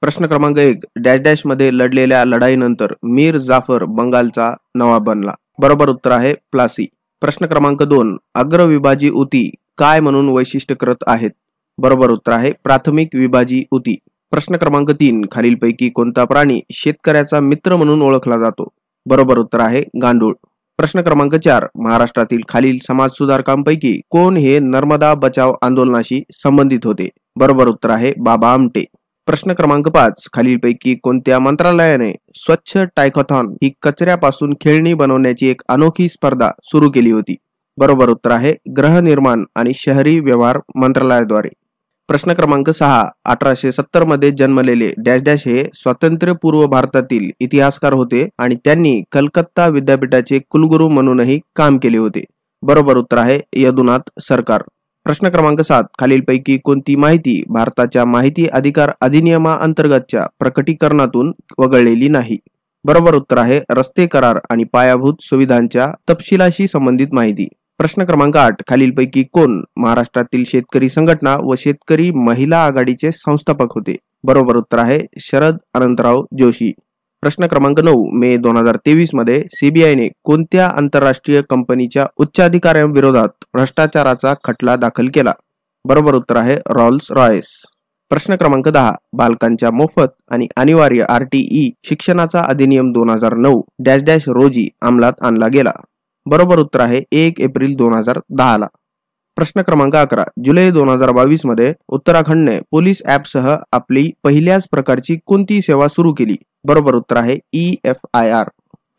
प्रश्न क्रमांक 1. Dash dash मध्ये लढलेल्या लढाईनंतर मीर जाफर बंगालचा नवाब बनला. बरोबर उत्तर आहे प्लासी. प्रश्न क्रमांक 2. अग्रविभाजी ऊती काय म्हणून वैशिष्ट्यीकृत आहेत? बरोबर उत्तर आहे प्राथमिक विभाजी ऊती. प्रश्न क्रमांक 3. खालीलपैकी कोणता प्राणी शेतकऱ्याचा मित्र म्हणून ओळखला जातो? बरोबर उत्तर आहे गांडूळ. प्रश्न क्रमांक 4. महाराष्ट्रातील खालील समाज सुधारकांपैकी कोण हे नर्मदा बचाव आंदोलनाशी संबंधित होते? बरोबर उत्तर आहे बाबा आमटे. प्रश्न क्रमांक 5. खालीलपैकी कोणत्या मंत्रालयाने स्वच्छ टायकॉथॉन ही कचऱ्यापासून खेळणी बनवण्याची एक अनोखी स्पर्धा सुरू केली होती? बरोबर उत्तर आहे गृहनिर्माण आणि शहरी व्यवहार मंत्रालयाद्वारे. प्रश्न क्रमांक 6. 1870 मध्ये जन्मलेले डॅश डॅश हे स्वातंत्र्यपूर्व भारतातील इतिहासकार होते आणि त्यांनी कलकत्ता विद्यापीठाचे कुलगुरू म्हणूनही काम केले होते. बरोबर उत्तर आहे यदुनाथ सरकार. प्रश्न क्रमांक 7. खालीलपैकी कोणती माहिती भारताच्या माहिती अधिकार अधिनियमाअंतर्गतच्या प्रकटीकरणातून वगळलेली नाही? बरोबर उत्तर आहे रस्ते करार आणि पायाभूत सुविधांच्या तपशिलाशी संबंधित माहिती. प्रश्न क्रमांक 8. खालीलपैकी कोण महाराष्ट्रातील शेतकरी संघटना व शेतकरी महिला आघाडीचे संस्थापक होते? बरोबर उत्तर आहे शरद अनंतराव जोशी. प्रश्न क्रमांक 9. मे 2023 मध्ये सीबीआयने कोणत्या आंतरराष्ट्रीय कंपनीच्या उच्चाधिकाऱ्यांविरोधात भ्रष्टाचाराचा खटला दाखल केला? बरोबर उत्तर आहे रॉल्स रॉयस. प्रश्न क्रमांक 10. बालकांच्या मोफत आणि अनिवार्य RTE शिक्षणाचा अधिनियम 2009 डॅश डॅश रोजी अंमलात आणला गेला? बरोबर उत्तर आहे 1 एप्रिल 2010 ला. प्रश्न क्रमांक 11. जुलै 2022 मध्ये उत्तराखंडने पोलीस ऍपसह आपली पहिल्याच प्रकारची कोणती सेवा सुरू केली? बरोबर उत्तर आहे EFIR.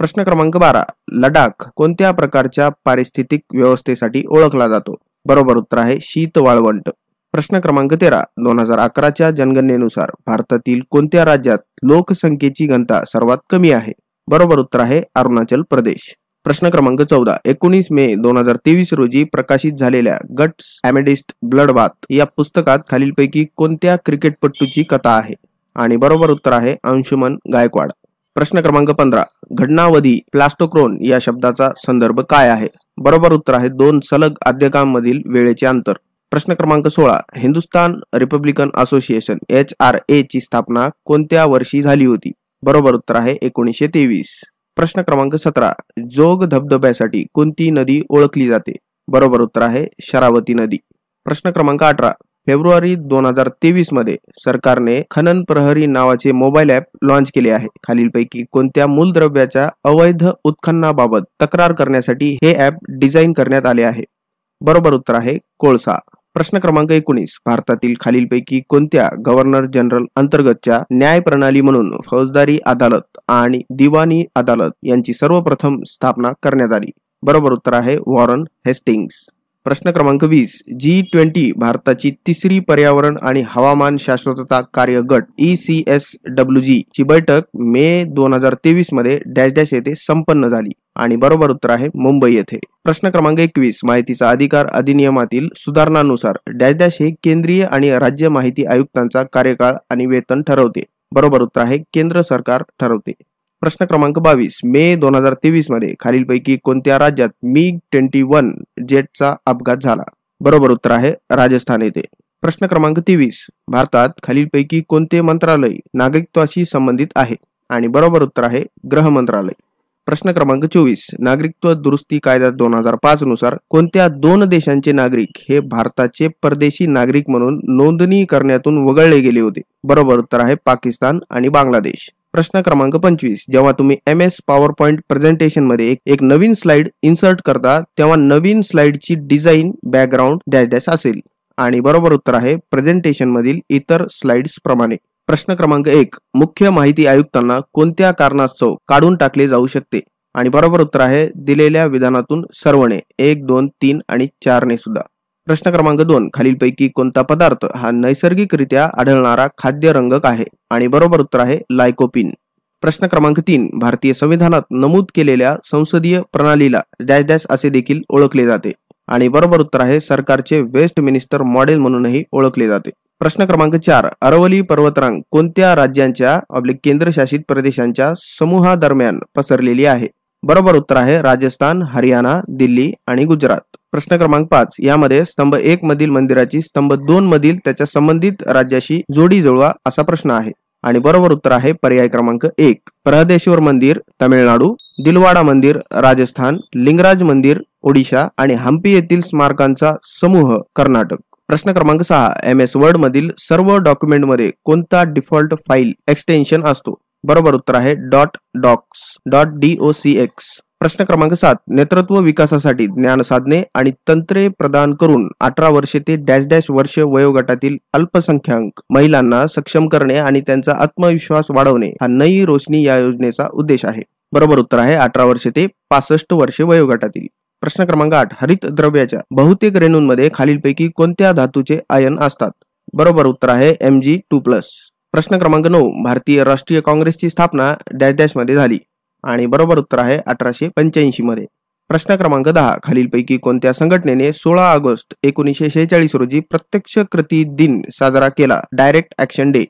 प्रश्न क्रमांक 12. लडाख कोणत्या प्रकारच्या पारिस्थितिक व्यवस्थेसाठी ओळखला जातो? बरोबर उत्तर आहे शीत वाळवंट. प्रश्न क्रमांक 13. 2011च्या जनगणनेनुसार भारतातील कोणत्या राज्यात लोकसंख्येची घनता सर्वात कमी आहे? बरोबर उत्तर आहे अरुणाचल प्रदेश. प्रश्न क्रमांक 14. 19 मे 2023 रोजी प्रकाशित झालेल्या गट्स अमेडिस्ट ब्लडबाथ या पुस्तकात खालीलपैकी कोणत्या क्रिकेटपटूची कथा आहे? आणि बरोबर उत्तर आहे अंशुमन गायकवाड. प्रश्न क्रमांक 15. घटनावधी प्लास्टोक्रोन या शब्दाचा संदर्भ काय आहे? बरोबर उत्तर आहे 2 सलग आद्यकांमधील वेळेचे अंतर. प्रश्न क्रमांक 16. हिंदुस्थान रिपब्लिकन असोसिएशन HRA ची स्थापना कोणत्या वर्षी झाली होती? बरोबर उत्तर आहे 1923. प्रश्न क्रमांक 17. जोग धबधब्यासाठी कोणती नदी ओळखली जाते? बरोबर उत्तर आहे शरावती नदी. प्रश्न क्रमांक 18. फेब्रुवारी 2023 मध्ये सरकारने खनन प्रहरी नावाचे मोबाईल ऍप लॉन्च केले आहे. खालीलपैकी कोणत्या मूलद्रव्याच्या अवैध उत्खननाबाबत तक्रार करण्यासाठी हे ऍप डिझाईन करण्यात आले आहे? बरोबर उत्तर आहे कोळसा. प्रश्न क्रमांक 19. भारतातील खालीलपैकी कोणत्या गव्हर्नर जनरल अंतर्गतच्या न्याय प्रणाली म्हणून फौजदारी अदालत आणि दिवाणी अदालत यांची सर्वप्रथम स्थापना करण्यात आली? बरोबर उत्तर आहे वॉरन हेस्टिंग्स. प्रश्न क्रमांक 20. G20 भारताची तिसरी पर्यावरण आणि हवामान शाश्वतता कार्य गट ECSWG ची बैठक मे 2023 मध्ये डॅश डॅश येथे संपन्न झाली? आणि बरोबर उत्तर आहे मुंबई येथे. प्रश्न क्रमांक 21. माहितीचा अधिकार अधिनियमातील सुधारणानुसार डॅश डॅश हे केंद्रीय आणि राज्य माहिती आयुक्तांचा कार्यकाळ आणि वेतन ठरवते? बरोबर उत्तर आहे केंद्र सरकार ठरवते. प्रश्न क्रमांक 22. मे 2023 मध्ये खालीलपैकी कोणत्या राज्यात MiG-21 जेटचा अपघात झाला? बरोबर उत्तर आहे राजस्थान येथे. प्रश्न क्रमांक 23. भारतात खालीलपैकी कोणते मंत्रालय नागरिकत्वाशी संबंधित आहे? आणि बरोबर उत्तर आहे गृह मंत्रालय. प्रश्न क्रमांक 24. नागरिकत्व दुरुस्ती कायदा 2005 नुसार कोणत्या 2 देशांचे नागरिक हे भारताचे परदेशी नागरिक म्हणून नोंदणी करण्यातून वगळले गेले होते? बरोबर उत्तर आहे पाकिस्तान आणि बांगलादेश. प्रश्न क्रमांक 25. जेव्हा तुम्ही MS PowerPoint प्रेझेंटेशन मध्ये एक नवीन स्लाइड इन्सर्ट करता तेव्हा नवीन स्लाइडची डिझाईन बॅकग्राऊंड डॅश डॅश असेल? आणि बरोबर उत्तर आहे प्रेझेंटेशन मधील इतर स्लाइड्स प्रमाणे. प्रश्न क्रमांक 1. मुख्य माहिती आयुक्तांना कोणत्या कारणास्तव काढून टाकले जाऊ शकते? आणि बरोबर उत्तर आहे दिलेल्या विधानातून सर्वने 1, 2, 3 आणि 4 ने सुद्धा. प्रश्न क्रमांक 2. खालीलपैकी कोणता पदार्थ हा नैसर्गिकरित्या आढळणारा खाद्य रंगक आहे? आणि बरोबर उत्तर आहे लायकोपिन. प्रश्न क्रमांक 3. भारतीय संविधानात नमूद केलेल्या संसदीय प्रणालीला डॅश डॅश असे देखील ओळखले जाते? आणि बरोबर उत्तर आहे सरकारचे वेस्टमिनिस्टर मॉडेल म्हणूनही ओळखले जाते. प्रश्न क्रमांक 4. अरवली पर्वतरांग कोणत्या राज्यांच्या केंद्रशासित प्रदेशांच्या समूहादरम्यान पसरलेली आहे? बरोबर उत्तर आहे राजस्थान, हरियाणा, दिल्ली आणि गुजरात. प्रश्न क्रमांक 5. यामध्ये स्तंभ 1 मधील मंदिराची स्तंभ 2 मधील त्याच्या संबंधित राज्याशी जोडी जुळवा असा प्रश्न आहे. आणि बरोबर उत्तर आहे पर्याय क्रमांक 1. बृहदेश्वर मंदिर तामिळनाडू, दिलवाडा मंदिर राजस्थान, लिंगराज मंदिर ओडिशा आणि हम्पी येथील स्मारकांचा समूह कर्नाटक. प्रश्न क्रमांक 6. MS वर्ड मधील सर्व डॉक्युमेंट मध्ये कोणता डिफॉल्ट फाईल एक्सटेन्शन असतो? बरोबर उत्तर आहे .docs. प्रश्न क्रमांक 7. नेतृत्व विकासासाठी ज्ञान साधने आणि तंत्रे प्रदान करून 18 वर्षे ते डॅश डॅश वर्ष वयोगटातील अल्पसंख्याक महिलांना सक्षम करणे आणि त्यांचा आत्मविश्वास वाढवणे हा नई रोशनी या योजनेचा उद्देश आहे. बरोबर उत्तर आहे 18 वर्षे ते 65 वर्षे वयोगटातील. प्रश्न क्रमांक 8. हरित द्रव्याच्या बहुतेक रेणूंमध्ये खालीलपैकी कोणत्या धातूचे आयन असतात? बरोबर उत्तर आहे Mg2+. प्रश्न क्रमांक 9. भारतीय राष्ट्रीय काँग्रेसची स्थापना डॅश डॅश मध्ये झाली आणि बरोबर उत्तर आहे 1885 मध्ये. प्रश्न क्रमांक 10. खालीलपैकी कोणत्या संघटनेने 16 ऑगस्ट 1946 रोजी प्रत्यक्ष कृती दिन साजरा केला? Direct action day.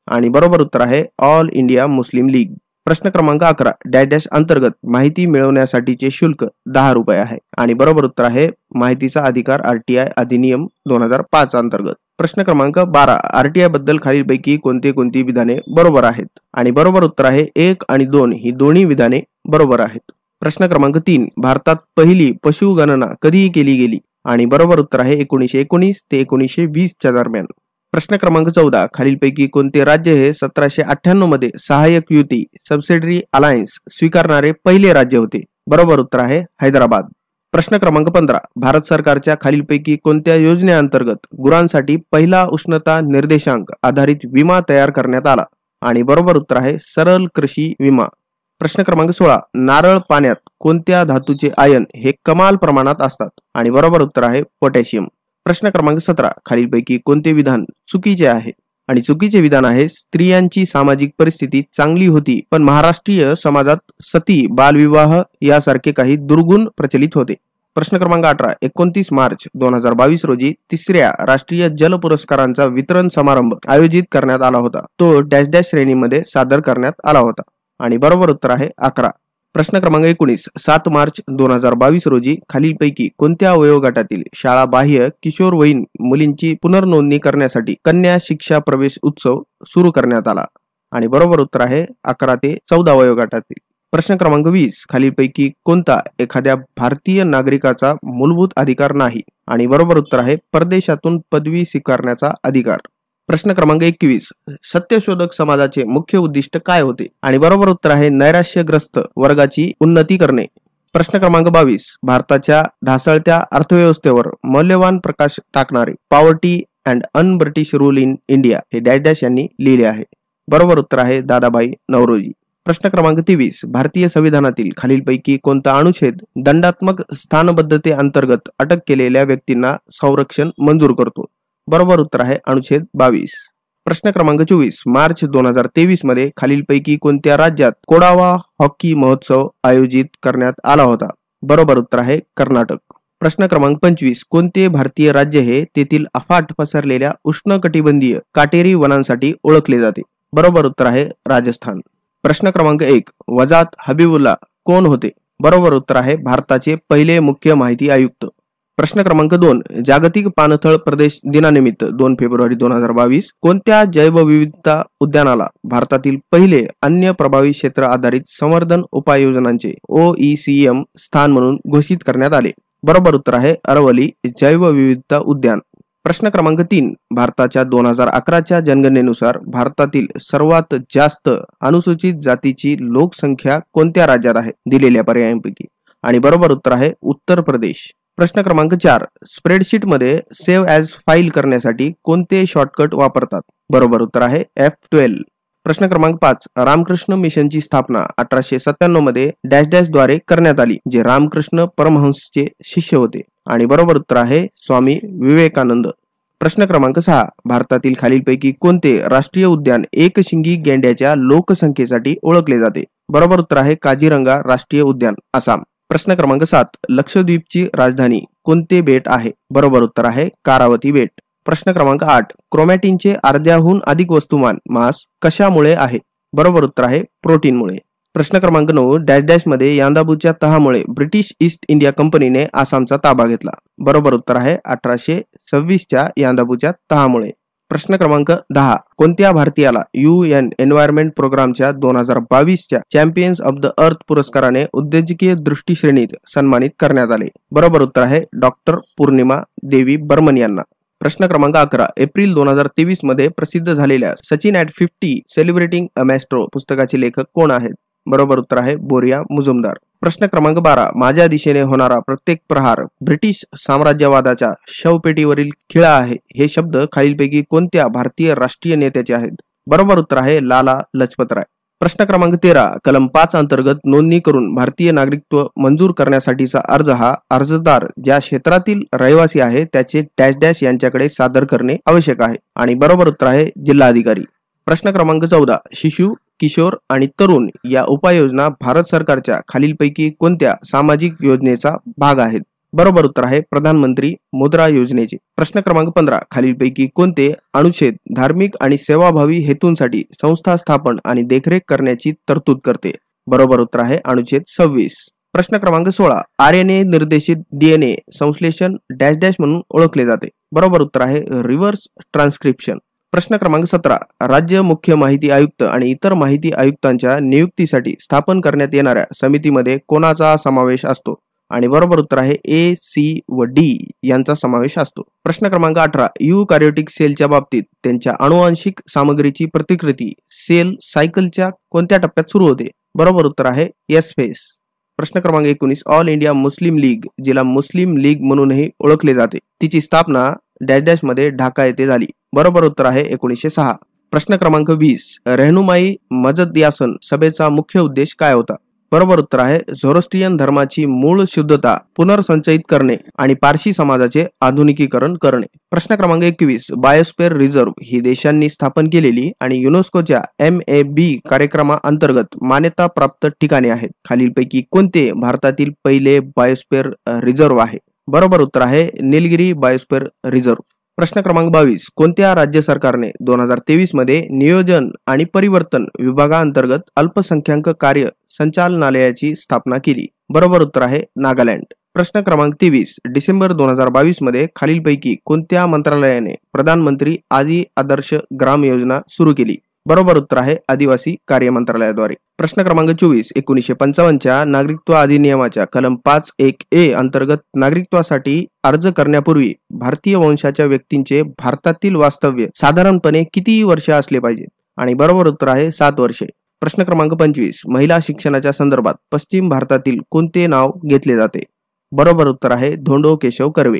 आणि बरोबर उत्तर आहे ऑल इंडिया मुस्लिम लीग. प्रश्न क्रमांक 11. डॅश डॅश अंतर्गत माहिती मिळवण्यासाठीचे शुल्क 10 रुपये आहे आणि बरोबर उत्तर आहे माहितीचा अधिकार RTI अधिनियम 2005 अंतर्गत. प्रश्न क्रमांक 12. RTI बद्दल खालीलपैकी कोणती विधाने बरोबर आहेत? आणि बरोबर उत्तर आहे 1 आणि 2 ही दोन्ही विधाने बरोबर आहेत. प्रश्न क्रमांक 3. भारतात पहिली पशुगणना कधी केली गेली? आणि बरोबर उत्तर आहे 1919 ते 1920 च्या दरम्यान. प्रश्न क्रमांक 14. खालीलपैकी कोणते राज्य हे 1798 मध्ये सहाय्यक युती सबसिडरी अलायन्स स्वीकारणारे पहिले राज्य होते? बरोबर उत्तर आहे हैदराबाद. प्रश्न क्रमांक 15. भारत सरकारच्या खालीलपैकी कोणत्या योजनेअंतर्गत गुरांसाठी पहिला उष्णता निर्देशांक आधारित विमा तयार करण्यात आला? आणि बरोबर उत्तर आहे सरळ कृषी विमा. प्रश्न क्रमांक 16. नारळ पाण्यात कोणत्या धातूचे आयन हे कमाल प्रमाणात असतात? आणि बरोबर उत्तर आहे पोटॅशियम. प्रश्न क्रमांक 17. खालीलपैकी कोणते विधान चुकीचे आहे? आणि चुकीचे विधान आहे स्त्रियांची सामाजिक परिस्थिती चांगली होती पण महाराष्ट्रीय समाजात सती बालविवाह यासारखे काही दुर्गुण प्रचलित होते. प्रश्न क्रमांक 18. 29 मार्च 2022 रोजी 3ऱ्या राष्ट्रीय जल पुरस्कारांचा वितरण समारंभ आयोजित करण्यात आला होता. तो डॅश डॅश श्रेणीमध्ये सादर करण्यात आला होता आणि बरोबर उत्तर आहे 11. प्रश्न क्रमांक 19. 7 मार्च 2022 रोजी खालीलपैकी कोणत्या वयोगटातील शाळा बाह्य किशोरवयीन मुलींची पुनर्नोंदणी करण्यासाठी कन्या शिक्षा प्रवेश उत्सव सुरू करण्यात आला? आणि बरोबर उत्तर आहे 11 ते 14 वयोगटातील. प्रश्न क्रमांक 20. खालीलपैकी कोणता एखाद्या भारतीय नागरिकाचा मूलभूत अधिकार नाही? आणि बरोबर उत्तर आहे परदेशातून पदवी स्वीकारण्याचा अधिकार. प्रश्न क्रमांक 21. सत्यशोधक समाजाचे मुख्य उद्दिष्ट काय होते? आणि बरोबर उत्तर आहे नैराश्यग्रस्त वर्गाची उन्नती करणे. प्रश्न क्रमांक 22. भारताच्या ढासळत्या अर्थव्यवस्थेवर मौल्यवान प्रकाश टाकणारे poverty and un British rule in India हे डॅश डॅश यांनी लिहिले आहे? बरोबर उत्तर आहे दादाभाई नौरोजी. प्रश्न क्रमांक 23. भारतीय संविधानातील खालीलपैकी कोणता अनुच्छेद दंडात्मक स्थानबद्धते अंतर्गत अटक केलेल्या व्यक्तींना संरक्षण मंजूर करतो? बरोबर उत्तर आहे अनुच्छेद 22. प्रश्न क्रमांक 24. मार्च 2023 मध्ये खालीलपैकी कोणत्या राज्यात कोडावा हॉकी महोत्सव आयोजित करण्यात आला होता? बरोबर उत्तर आहे कर्नाटक. प्रश्न क्रमांक 25. कोणते भारतीय राज्य हे तेथील अफाट पसरलेल्या उष्णकटिबंधीय काटेरी वनांसाठी ओळखले जाते? बरोबर उत्तर आहे राजस्थान. प्रश्न क्रमांक 1. वजात हबीबुल्ला कोण होते? बरोबर उत्तर आहे भारताचे पहिले मुख्य माहिती आयुक्त. प्रश्न क्रमांक 2. जागतिक पाणथळ प्रदेश दिनानिमित्त 2 फेब्रुवारी 2022 कोणत्या जैवविविधता उद्यानाला भारतातील पहिले अन्य प्रभावी क्षेत्र आधारित संवर्धन उपाययोजनांचे OECM स्थान म्हणून घोषित करण्यात आले? बरोबर उत्तर आहे अरवली जैवविविधता उद्यान. प्रश्न क्रमांक 3. भारताच्या 2011च्या जनगणनेनुसार भारतातील सर्वात जास्त अनुसूचित जातीची लोकसंख्या कोणत्या राज्यात आहे दिलेल्या पर्यायांपैकी? आणि बरोबर उत्तर आहे उत्तर प्रदेश. प्रश्न क्रमांक 4. स्प्रेडशीट मध्ये सेव्ह ॲज फाईल करण्यासाठी कोणते शॉर्टकट वापरतात? बरोबर उत्तर आहे F12. प्रश्न क्रमांक 5. रामकृष्ण मिशनची स्थापना 1897 मध्ये डॅश डॅश द्वारे करण्यात आली जे रामकृष्ण परमहंसचे शिष्य होते? आणि बरोबर उत्तर आहे स्वामी विवेकानंद. प्रश्न क्रमांक 6. भारतातील खालीलपैकी कोणते राष्ट्रीय उद्यान एकशिंगी गेंड्याच्या लोकसंख्येसाठी ओळखले जाते? बरोबर उत्तर आहे काझीरंगा राष्ट्रीय उद्यान आसाम. प्रश्न क्रमांक 7. लक्षद्वीपची राजधानी कोणते बेट आहे? बरोबर उत्तर आहे कारावती बेट. प्रश्न क्रमांक 8. क्रोमॅटिनचे अर्ध्याहून अधिक वस्तुमान मास कशामुळे आहे? बरोबर उत्तर आहे प्रोटीनमुळे. प्रश्न क्रमांक 9. डॅश डॅश मध्ये यांदाबूच्या तहामुळे ब्रिटिश ईस्ट इंडिया कंपनीने आसामचा ताबा घेतला? बरोबर उत्तर आहे 1826 च्या यांदाबूच्या तहामुळे. प्रश्न क्रमांक 10. कोणत्या भारतीयाला UN एन्व्हायरमेंट प्रोग्रामच्या 2022च्या चॅम्पियन्स ऑफ द अर्थ पुरस्काराने उद्योजकीय दृष्टी श्रेणीत सन्मानित करण्यात आले? बरोबर उत्तर आहे डॉक्टर पूर्णिमा देवी बर्मन यांना. प्रश्न क्रमांक 11. एप्रिल 2023 मध्ये प्रसिद्ध झालेल्या सचिन ॲट 50 सेलिब्रेटिंग अ मॅस्ट्रो पुस्तकाचे लेखक कोण आहेत? बरोबर उत्तर आहे बोरिया मुजुमदार. प्रश्न क्रमांक 12. माझ्या दिशेने होणारा प्रत्येक प्रहार ब्रिटिश साम्राज्यवादाच्या शवपेटीवरील खिळा आहे. हे शब्द खालीलपैकी कोणत्या भारतीय राष्ट्रीय नेत्याचे आहेत? बरोबर उत्तर आहे लाला लजपत राय. प्रश्न क्रमांक 13. कलम 5 अंतर्गत नोंदणी करून भारतीय नागरिकत्व मंजूर करण्यासाठीचा अर्ज हा अर्जदार ज्या क्षेत्रातील रहिवासी आहे त्याचे डॅश डॅश यांच्याकडे सादर करणे आवश्यक आहे. आणि बरोबर उत्तर आहे जिल्हाधिकारी. प्रश्न क्रमांक 14. शिशु, किशोर आणि तरुण या उपाययोजना भारत सरकारच्या खालीलपैकी कोणत्या सामाजिक योजनेचा भाग आहेत? बरोबर उत्तर आहे प्रधानमंत्री मुद्रा योजनेचे. प्रश्न क्रमांक 15. खालीलपैकी कोणते अनुच्छेद धार्मिक आणि सेवाभावी हेतूंसाठी संस्था स्थापन आणि देखरेख करण्याची तरतूद करते? बरोबर उत्तर आहे अनुच्छेद 26. प्रश्न क्रमांक 16. RNA निर्देशित DNA संश्लेषण डॅश डॅश म्हणून ओळखले जाते? बरोबर उत्तर आहे रिव्हर्स ट्रान्सक्रिप्शन. प्रश्न क्रमांक 17. राज्य मुख्य माहिती आयुक्त आणि इतर माहिती आयुक्तांच्या नियुक्तीसाठी स्थापन करण्यात येणाऱ्या समितीमध्ये कोणाचा समावेश असतो? आणि बरोबर उत्तर आहे A, C व D यांचा समावेश असतो. प्रश्न क्रमांक 18. युकॅरियोटिक सेलच्या बाबतीत त्यांच्या अनुवांशिक सामग्रीची प्रतिकृती सेल सायकलच्या कोणत्या टप्प्यात सुरू होते? बरोबर उत्तर आहे S फेज. प्रश्न क्रमांक 19. ऑल इंडिया मुस्लिम लीग जिला मुस्लिम लीग म्हणूनही ओळखले जाते तिची स्थापना डॅश डॅश मध्ये ढाका येथे झाली? बरोबर उत्तर आहे 1906. प्रश्न क्रमांक 20. रहनुमाई मजद-यासन सभेचा मुख्य उद्देश काय होता? बरोबर उत्तर आहे झोरोस्ट्रियन धर्माची मूळ शुद्धता पुनर्संचयित करणे आणि पारशी समाजाचे आधुनिकीकरण करणे. प्रश्न क्रमांक 21. बायोस्फिअर रिझर्व्ह ही देशांनी स्थापन केलेली आणि युनेस्कोच्या MAB कार्यक्रमाअंतर्गत मान्यता प्राप्त ठिकाणे आहेत. खालीलपैकी कोणते भारतातील पहिले बायोस्फिअर रिझर्व्ह आहे? बरोबर उत्तर आहे निलगिरी बायोस्फिअर रिझर्व्ह. प्रश्न क्रमांक 22. कोणत्या राज्य सरकारने 2023 मध्ये नियोजन आणि परिवर्तन विभागाअंतर्गत अल्पसंख्याक कार्य संचालनालयाची स्थापना केली? बरोबर उत्तर आहे नागालँड. प्रश्न क्रमांक 23. डिसेंबर 2022 मध्ये खालीलपैकी कोणत्या मंत्रालयाने प्रधानमंत्री आदी आदर्श ग्राम योजना सुरू केली? बरोबर उत्तर आहे आदिवासी कार्य मंत्रालयाद्वारे. प्रश्न क्रमांक 24. 1955च्या नागरिकत्व अधिनियमाच्या कलम 5(1)(a) अंतर्गत नागरिकत्वासाठी अर्ज करण्यापूर्वी भारतीय वंशाच्या व्यक्तींचे भारतातील वास्तव्य साधारणपणे किती वर्ष असले पाहिजे? आणि बरोबर उत्तर आहे 7 वर्षे. प्रश्न क्रमांक 25. महिला शिक्षणाच्या संदर्भात पश्चिम भारतातील कोणते नाव घेतले जाते? बरोबर उत्तर आहे धोंडो केशव कर्वे.